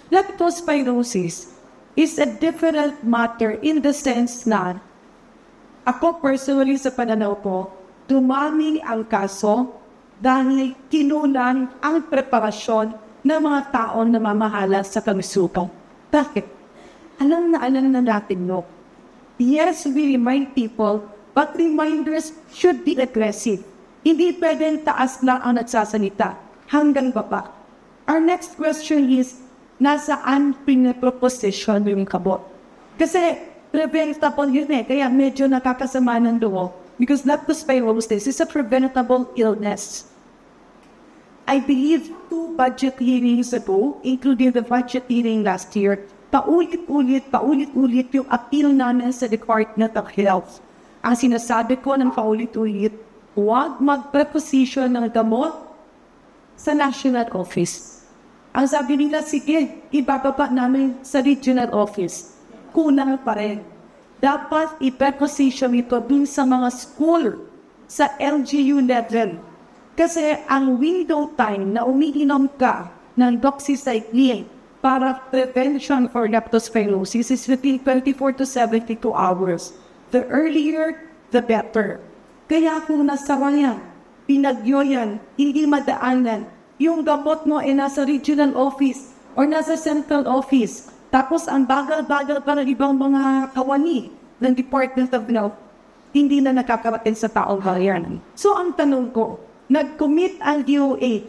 Leptospirosis is a different matter in the sense na ako personally sa pananaw ko, dumami ang kaso dahil kinulang ang preparasyon ng mga taong namamahala sa kalusugan. Bakit? Alam na natin, no? Yes, we remind people, but reminders should be aggressive. Hindi pwedeng taas lang ang nagsasalita hanggang baba. Our next question is, nasaan pinaproposition yung kabot? Kasi preventable yun kaya medyo nakakasama ng loob. Because leptospirosis is a preventable illness. I believe 2 budget hearings ago, including the budget hearing last year, paulit-ulit yung appeal namin sa Department of Health. Ang sinasabi ko ng paulit-ulit, huwag mag-preposition ng gamot sa national office. Ang sabi nila, sige, ibababa namin sa regional office. Kulang pa rin. Dapat i-preposition ito dun sa mga school, sa LGU level. Kasi ang window time na umiinom ka ng doxycycline para prevention for leptospirosis is between 24 to 72 hours. The earlier, the better. Kaya kung nasara yan, pinagyo yan, hindi madaanan, yung gamot mo ay nasa regional office or nasa central office, tapos ang bagal-bagal pa ng ibang mga kawani ng Department of Health, hindi na nakakarating sa taong bayan. So ang tanong ko, nag-commit ang DOH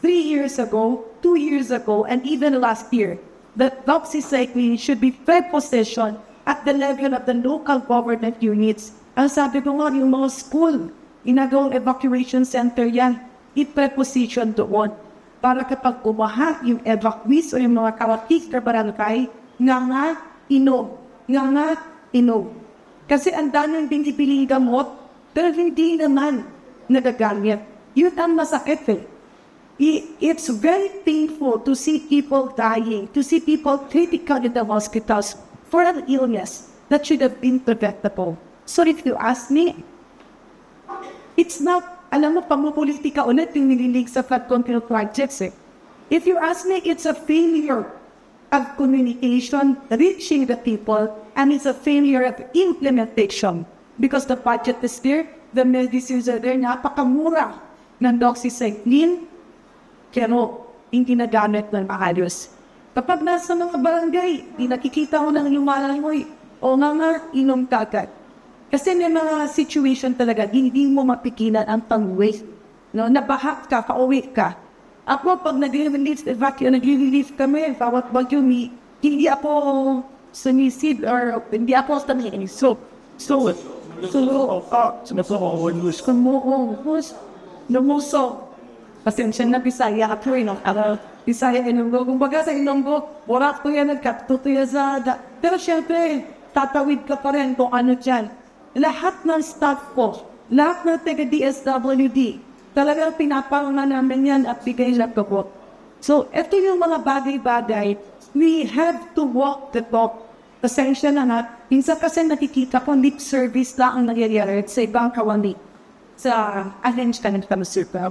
3 years ago, 2 years ago, and even last year, that doxycycline should be prepositioned at the level of the local government units. Ang sabi ko nga, yung mga school, inagawang evacuation center yan, i-preposition doon. Para kapag umahat yung evacuees o yung mga karatig na barangay, nga inom. Kasi ang daming binibiling gamot, pero hindi naman nagagamit. Yun ang masakit It's very painful to see people dying, to see people critical in the hospitals for an illness that should have been preventable. So if you ask me, it's not, alam mo, pang-politika ulit yung nililig sa flood control projects If you ask me, it's a failure of communication reaching the people, and it's a failure of implementation. Because the budget is there, the medicines are there, napakamura ng doxycycline, pero hindi nagamit ng maayos. Kapag nasa mga barangay, di nakikita ko ng lumalangoy, o nga, inom kagad. Kasi may mga situation talaga, hindi mo mapigilan ang pang-wait. No? Nabaha ka, pauwi ka. Ako, pag nag-relief kami, bawat bagyo, hindi ako sumisid or hindi ako sanay. Pasensya na Bisaya ako Bisaya Ilonggo. Kumbaga sa Ilonggo, wala ko yan nagkatutuya sa pero syempre, tatawid ka pa rin kung ano dyan. Lahat ng staff ko, lahat ng taga-DSWD, talagang pinapangunan namin yan at bigay lang ko. So, ito yung mga bagay-bagay, we have to walk the talk. Pasensya na nga, minsan kasi nakikita ko lip service lang ang nangyayari sa ibang kawani sa arrange ka ng pamasupa.